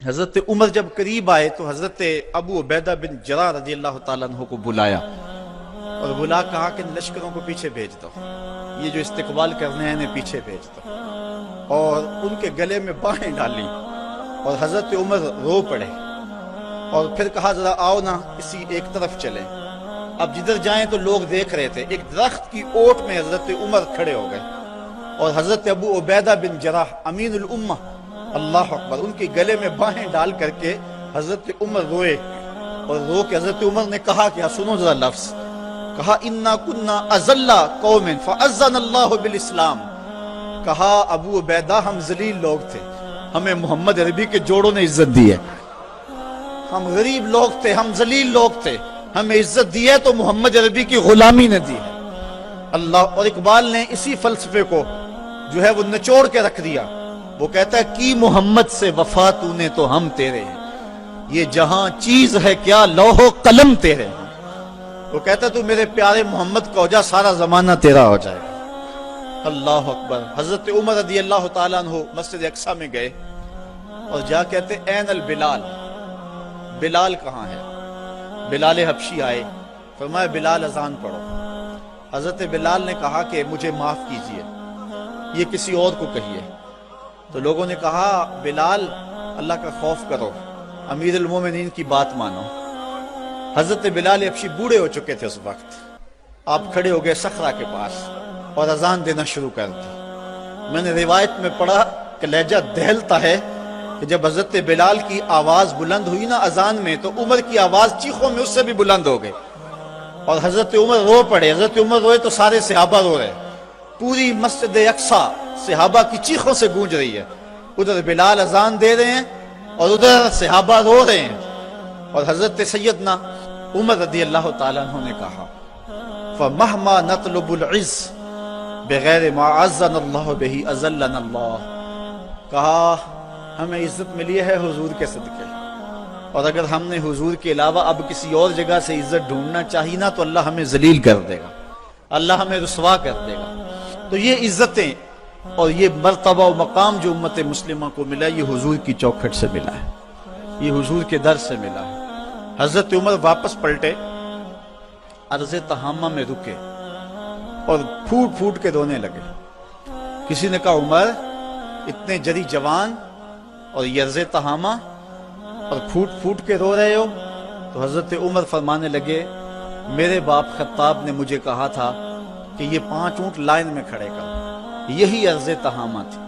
حضرت عمر جب قریب آئے تو حضرت ابو عبیدہ بن جراح رضی اللہ تعالیٰ عنہ کو بلایا اور بلا کہا کہ لشکروں کو پیچھے بھیج دو، یہ جو استقبال کرنے ہیں انہیں پیچھے بھیج دو، اور ان کے گلے میں باہیں ڈالی اور حضرت عمر رو پڑے اور پھر کہا ذرا آؤ نا اسی ایک طرف چلیں۔ اب جدھر جائیں تو لوگ دیکھ رہے تھے، ایک درخت کی اوٹ میں حضرت عمر کھڑے ہو گئے اور حضرت ابو عبیدہ بن جراح امین الامہ، اللہ اکبر، ان کے گلے میں باہیں ڈال کر کے حضرت عمر روئے اور رو کے حضرت عمر نے کہا کہ سنو ذرا لفظ، کہا انا کنا اذل قوم فاذن اللہ بالاسلام، کہا ابو عبیدہ ہم ذلیل لوگ تھے، ہمیں محمد عربی کے جوڑوں نے عزت دی ہے، ہم غریب لوگ تھے، ہم ذلیل لوگ تھے، ہمیں عزت دی ہے تو محمد عربی کی غلامی نے دی ہے اللہ۔ اور اقبال نے اسی فلسفے کو جو ہے وہ نچوڑ کے رکھ دیا، وہ کہتا ہے کی محمد سے وفا تو نے تو ہم تیرے ہیں، یہ جہاں چیز ہے کیا لوح و قلم تیرے ہیں، وہ کہتا ہے تو میرے پیارے محمد کو ہو جا سارا زمانہ تیرا ہو جائے گا، اللہ اکبر۔ حضرت عمر رضی اللہ تعالیٰ عنہ مسجد اقصی میں گئے اور جا کہتے این البلال، بلال کہاں ہے؟ بلال حبشی آئے، فرمایا بلال اذان پڑھو۔ حضرت بلال نے کہا کہ مجھے معاف کیجئے، یہ کسی اور کو کہیے۔ تو لوگوں نے کہا بلال اللہ کا خوف کرو، امیر المومنین کی بات مانو۔ حضرت بلال حبشی بوڑھے ہو چکے تھے اس وقت، آپ کھڑے ہو گئے صخرہ کے پاس اور اذان دینا شروع کر دی۔ میں نے روایت میں پڑھا کہ لہجہ دہلتا ہے کہ جب حضرت بلال کی آواز بلند ہوئی نا اذان میں تو عمر کی آواز چیخوں میں اس سے بھی بلند ہو گئی اور حضرت عمر رو پڑے۔ حضرت عمر روئے تو سارے صحابہ رو رہے، پوری مسجد اقصی صحابہ کی چیخوں سے گونج رہی ہے، ادھر بلال اذان دے رہے ہیں اور ادھر صحابہ رو رہے ہیں۔ اور حضرت سیدنا عمر رضی اللہ تعالیٰ عنہ نے کہا فَمَهْمَا نَطْلُبُ الْعِزَّ بِغَيْرِ مَا عَزَّنَا اللَّهُ بِهِ أَذَلَّنَا اللَّهُ، کہا ہمیں عزت ملی ہے حضور کے صدقے، اور اگر ہم نے حضور کے علاوہ اب کسی اور جگہ سے عزت ڈھونڈنا چاہی نا تو اللہ ہمیں ذلیل کر دے گا، اللہ ہمیں رسوا کر دے گا۔ تو یہ عزتیں اور یہ مرتبہ و مقام جو امت مسلمہ کو ملا یہ حضور کی چوکھٹ سے ملا ہے، یہ حضور کے در سے ملا ہے۔ حضرت عمر واپس پلٹے، عرض تہامہ میں رکے اور پھوٹ پھوٹ کے رونے لگے۔ کسی نے کہا عمر اتنے جری جوان اور یہ عرض تہامہ اور پھوٹ پھوٹ کے رو رہے ہو؟ تو حضرت عمر فرمانے لگے میرے باپ خطاب نے مجھے کہا تھا کہ یہ 5 اونٹ لائن میں کھڑے کر، یہی عرض تہامہ تھی۔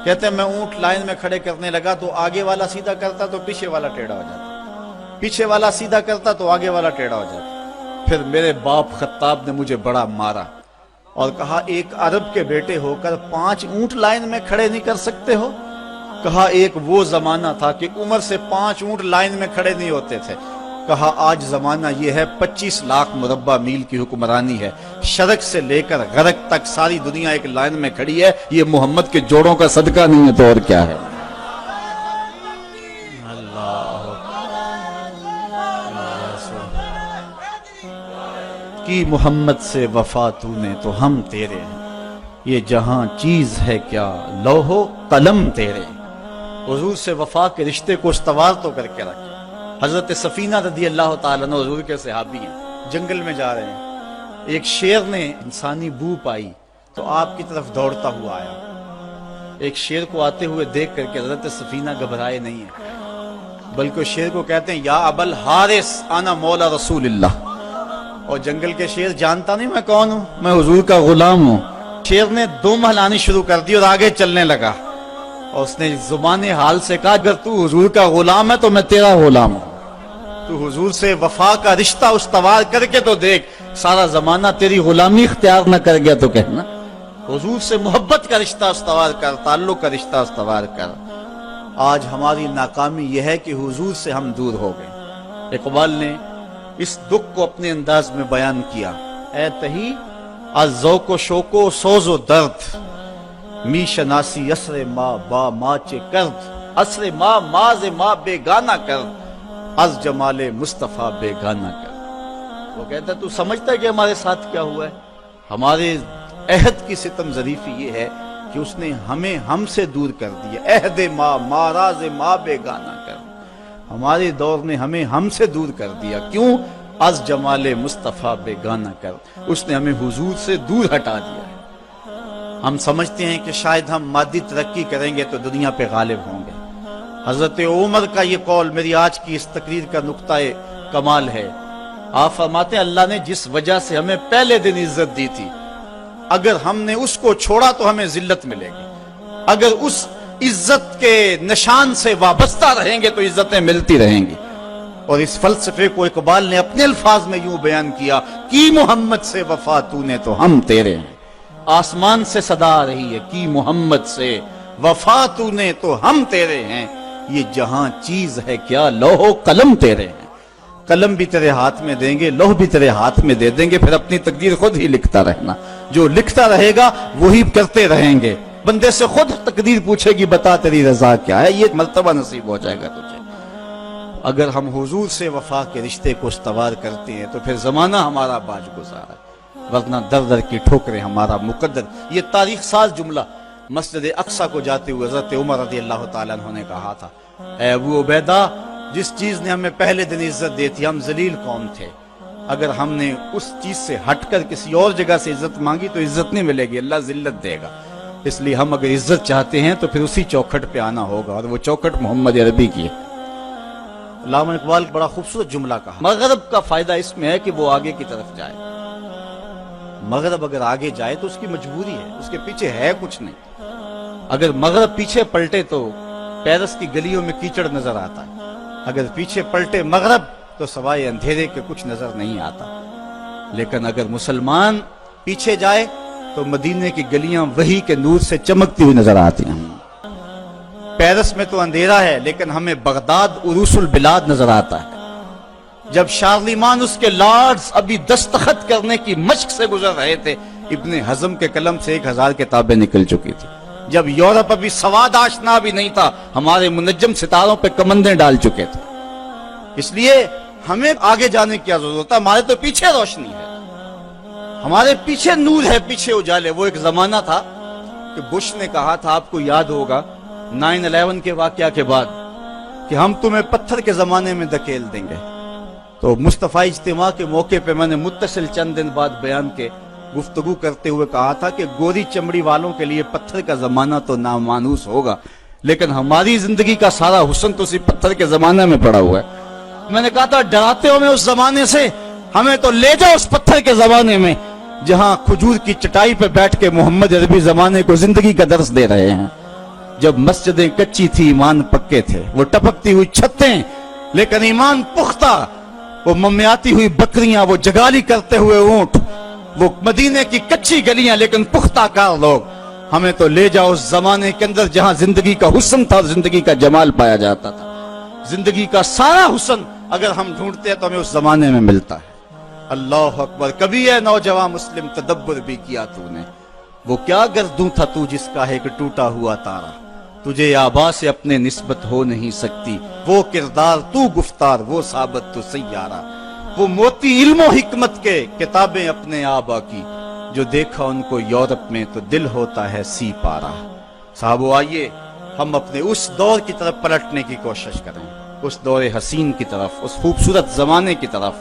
کہتے ہیں میں اونٹ لائن میں کھڑے کرنے لگا تو آگے والا سیدھا کرتا تو پیچھے والا ٹیڑھا ہو جاتا، پیچھے والا سیدھا کرتا تو آگے والا ٹیڑھا ہو جاتا۔ پھر میرے باپ خطاب نے مجھے بڑا مارا اور کہا ایک عرب کے بیٹے ہو کر 5 اونٹ لائن میں کھڑے نہیں کر سکتے ہو؟ کہا ایک وہ زمانہ تھا کہ عمر سے 5 اونٹ لائن میں کھڑے نہیں ہوتے تھے، کہا آج زمانہ یہ ہے 25 لاکھ مربع میل کی حکمرانی ہے، شرق سے لے کر غرب تک ساری دنیا ایک لائن میں کھڑی ہے، یہ محمد کے جوڑوں کا صدقہ نہیں ہے تو اور کیا ہے۔ کی محمد سے وفا تو نے تو ہم تیرے ہیں، یہ جہاں چیز ہے کیا لوح و قلم تیرے ہیں۔ حضور سے وفا کے رشتے کو استوار تو کر کے رکھے۔ حضرت سفینہ رضی اللہ تعالیٰ عنہ حضور کے صحابی ہیں، جنگل میں جا رہے ہیں، ایک شیر نے انسانی بو پائی تو آپ کی طرف دوڑتا ہوا آیا۔ ایک شیر کو آتے ہوئے دیکھ کر کے حضرت سفینہ گھبرائے نہیں ہیں، بلکہ شیر کو کہتے ہیں یا ابا الحارث انا مولا رسول اللہ، اور جنگل کے شیر جانتا نہیں میں کون ہوں، میں حضور کا غلام ہوں۔ شیر نے دم ہلانی شروع کر دی اور آگے چلنے لگا اور اس نے زبان حال سے کہا اگر تو حضور کا غلام ہے تو میں تیرا غلام ہوں، تو حضور سے وفا کا رشتہ استوار کر کے تو دیکھ، سارا زمانہ تیری غلامی اختیار نہ کر گیا تو کہنا، حضور سے محبت کا رشتہ استوار کر، تعلق کا رشتہ استوار کر۔ آج ہماری ناکامی یہ ہے کہ حضور سے ہم دور ہو گئے۔ اقبال نے اس دکھ کو اپنے انداز میں بیان کیا، اے تہی از ذوق و شوق و سوز و درد، می شناسی اسر ما با ماچ کرد، اسر ما ماز ما بیگانہ کرد، از جمال مصطفیٰ بیگانہ کرد۔ وہ کہتا ہے تو سمجھتا ہے کہ ہمارے ساتھ کیا ہوا ہے؟ ہمارے عہد کی ستم ظریفی یہ ہے کہ اس نے ہمیں ہم سے دور کر دیا. عہد ماں ماراز ماں بیگانہ کر, ہمارے دور نے ہمیں ہم سے دور کر دیا. کیوں؟ از جمال مصطفیٰ بیگانہ کر, اس نے ہمیں حضور سے دور ہٹا دیا ہے. ہم سمجھتے ہیں کہ شاید ہم مادی ترقی کریں گے تو دنیا پہ غالب ہوں گے. حضرت عمر کا یہ قول میری آج کی اس تقریر کا نقطہ کمال ہے. آپ فرماتے ہیں اللہ نے جس وجہ سے ہمیں پہلے دن عزت دی تھی, اگر ہم نے اس کو چھوڑا تو ہمیں ذلت ملے گی. اگر اس عزت کے نشان سے وابستہ رہیں گے تو عزتیں ملتی رہیں گی. اور اس فلسفے کو اقبال نے اپنے الفاظ میں یوں بیان کیا, کی محمد سے وفا تو نے تو ہم تیرے ہیں. آسمان سے صدا آ رہی ہے, کی محمد سے وفا تو نے تو ہم تیرے ہیں. یہ جہاں چیز ہے کیا لوح و قلم تیرے ہیں. قلم بھی تیرے ہاتھ میں دیں گے, لوح بھی تیرے ہاتھ میں دے دیں گے, پھر اپنی تقدیر خود ہی لکھتا رہنا. جو لکھتا رہے گا وہی کرتے رہیں گے. بندے سے خود تقدیر پوچھے گی بتا تیری رضا کیا ہے, یہ مرتبہ نصیب ہو جائے گا تجھے. اگر ہم حضور سے وفا کے رشتے کو استوار کرتے ہیں تو پھر زمانہ ہمارا باج گزار ہے, ورنہ در در کی ٹھوکریں ہمارا مقدر. یہ تاریخ ساز جملہ مسجد اقصی کو جاتے ہوئے حضرت عمر رضی اللہ تعالیٰ عنہ نے کہا تھا, اے ابو عبیدہ, جس چیز نے ہمیں پہلے دن عزت دی تھی, ہم ذلیل قوم تھے. اگر ہم نے اس چیز سے ہٹ کر کسی اور جگہ سے عزت مانگی تو عزت نہیں ملے گی, اللہ ذلت دے گا. اس لیے ہم اگر عزت چاہتے ہیں تو پھر اسی چوکھٹ پہ آنا ہوگا, اور وہ چوکھٹ محمد عربی کی ہے. علامہ اقبال بڑا خوبصورت جملہ کہا, مغرب کا فائدہ اس میں ہے کہ وہ آگے کی طرف جائے. مغرب اگر آگے جائے تو اس کی مجبوری ہے, اس کے پیچھے ہے کچھ نہیں. اگر مغرب پیچھے پلٹے تو پیرس کی گلیوں میں کیچڑ نظر آتا ہے, اگر پیچھے پلٹے مغرب تو سوائے اندھیرے کے کچھ نظر نہیں آتا. لیکن اگر مسلمان پیچھے جائے تو مدینے کی گلیاں وحی کے نور سے چمکتی ہوئی نظر آتی ہیں. پیرس میں تو اندھیرا ہے لیکن ہمیں بغداد عروس البلاد نظر آتا ہے. جب شارلیمان اس کے لارڈز ابھی دستخط کرنے کی مشق سے گزر رہے تھے, ابن حزم کے قلم سے 1000 کتابیں نکل چکی تھی. جب یورپ ابھی سواد آشنا بھی نہیں تھا, ہمارے منجم ستاروں پہ کمندیں ڈال چکے تھے. اس لیے ہمیں آگے جانے کی ضرورت ہے. ہمارے تو پیچھے روشنی ہے, ہمارے پیچھے نور ہے, پیچھے اجالے. وہ ایک زمانہ تھا کہ بش نے کہا تھا, آپ کو یاد ہوگا 9/11 کے واقعہ کے بعد, کہ ہم تمہیں پتھر کے زمانے میں دھکیل دیں گے. تو مصطفی اجتماع کے موقع پہ میں نے متصل چند دن بعد بیان کے گفتگو کرتے ہوئے کہا تھا کہ گوری چمڑی والوں کے لیے پتھر کا زمانہ تو نامانوس ہوگا, لیکن ہماری زندگی کا سارا حسن تو اسی پتھر کے زمانے میں پڑا ہوا ہے. میں نے کہا تھا ڈراتے ہو میں اس زمانے سے, ہمیں تو لے جاؤ اس پتھر کے زمانے میں جہاں کھجور کی چٹائی پہ بیٹھ کے محمد عربی زمانے کو زندگی کا درس دے رہے ہیں. جب مسجدیں کچی تھی ایمان پکے تھے, وہ ٹپکتی ہوئی چھتیں لیکن ایمان پختہ, وہ ممیاتی ہوئی بکریاں, وہ جگالی کرتے ہوئے اونٹ, وہ مدینے کی کچی گلیاں لیکن پختہ کار لوگ. ہمیں تو لے جاؤ اس زمانے کے اندر جہاں زندگی کا حسن تھا اور زندگی کا جمال پایا جاتا تھا. زندگی کا سارا حسن اگر ہم ڈھونڈتے ہیں تو ہمیں اس زمانے میں ملتا ہے. اللہ اکبر. کبھی ہے نوجوان مسلم تدبر بھی کیا تو نے, وہ کیا گردوں تھا تو جس کا ہے ایک ٹوٹا ہوا تارا. تجھے آبا سے اپنے نسبت ہو نہیں سکتی, وہ کردار تو گفتار, وہ ثابت تو سیارہ. وہ موتی علم و حکمت کے کتابیں اپنے آبا کی, جو دیکھا ان کو یورپ میں تو دل ہوتا ہے سی پارا. صاحبو آئیے ہم اپنے اس دور کی طرف پلٹنے کی کوشش کریں, اس دور حسین کی طرف, اس خوبصورت زمانے کی طرف,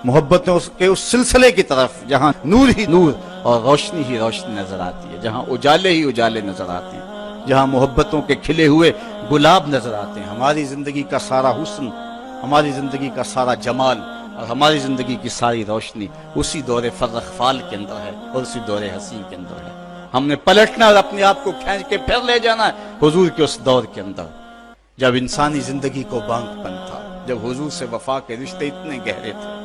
محبتوں کے اس سلسلے کی طرف جہاں نور ہی نور اور روشنی ہی روشنی نظر آتی ہے, جہاں اجالے ہی اجالے نظر آتے ہیں, جہاں محبتوں کے کھلے ہوئے گلاب نظر آتے ہیں. ہماری زندگی کا سارا حسن, ہماری زندگی کا سارا جمال اور ہماری زندگی کی ساری روشنی اسی دور فرخ فال کے اندر ہے اور اسی دور حسین کے اندر ہے. ہم نے پلٹنا اور اپنے آپ کو کھینچ کے پھر لے جانا ہے حضور کے اس دور کے اندر جب انسانی زندگی کو بانک پن تھا, جب حضور سے وفا کے رشتے اتنے گہرے تھے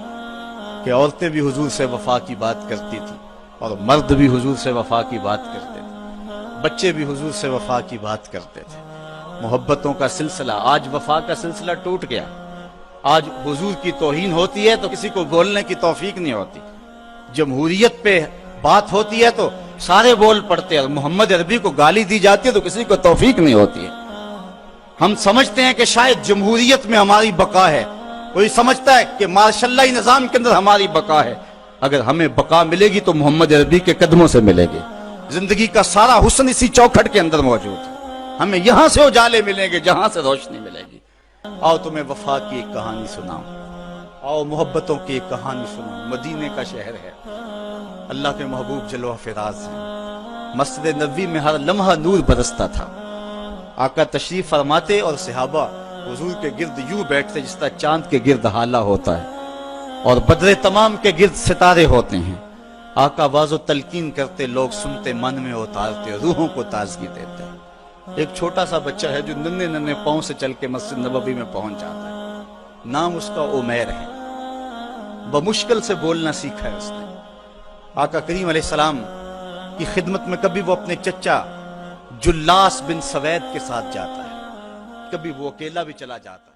کہ عورتیں بھی حضور سے وفا کی بات کرتی تھی اور مرد بھی حضور سے وفا کی بات کرتے تھے, بچے بھی حضور سے وفا کی بات کرتے تھے. محبتوں کا سلسلہ, آج وفا کا سلسلہ ٹوٹ گیا. آج حضور کی توہین ہوتی ہے تو کسی کو بولنے کی توفیق نہیں ہوتی. جمہوریت پہ بات ہوتی ہے تو سارے بول پڑتے ہیں, محمد عربی کو گالی دی جاتی ہے تو کسی کو توفیق نہیں ہوتی ہے. ہم سمجھتے ہیں کہ شاید جمہوریت میں ہماری بقا ہے, کوئی سمجھتا ہے کہ ماشاء اللہ نظام کے اندر ہماری بقا ہے. اگر ہمیں بقا ملے گی تو محمد عربی کے قدموں سے ملے گی. زندگی کا سارا حسن اسی چوکھٹ کے اندر موجود ہے. ہمیں یہاں سے اجالے ملیں گے جہاں سے روشنی ملے گی. آؤ تمہیں وفا کی ایک کہانی سناؤں, آؤ محبتوں کی ایک کہانی سناؤں. مدینے کا شہر ہے, اللہ کے محبوب جلوہ فراز ہیں. مسجد نبوی میں ہر لمحہ نور برستا تھا. آقا تشریف فرماتے اور صحابہ حضور کے گرد یوں بیٹھتے جس طرح چاند کے گرد ہالہ ہوتا ہے اور بدر تمام کے گرد ستارے ہوتے ہیں. آقا واز و تلقین کرتے, لوگ سنتے, من میں اتارتے, روحوں کو تازگی دیتے. ایک چھوٹا سا بچہ ہے جو ننھے ننھے پاؤں سے چل کے مسجد نبوی میں پہنچ جاتا ہے. نام اس کا عمیر ہے. بمشکل سے بولنا سیکھا ہے اس نے. آقا کریم علیہ السلام کی خدمت میں کبھی وہ اپنے چچا جلاس بن سوید کے ساتھ جاتا ہے, کبھی وہ اکیلا بھی چلا جاتا ہے.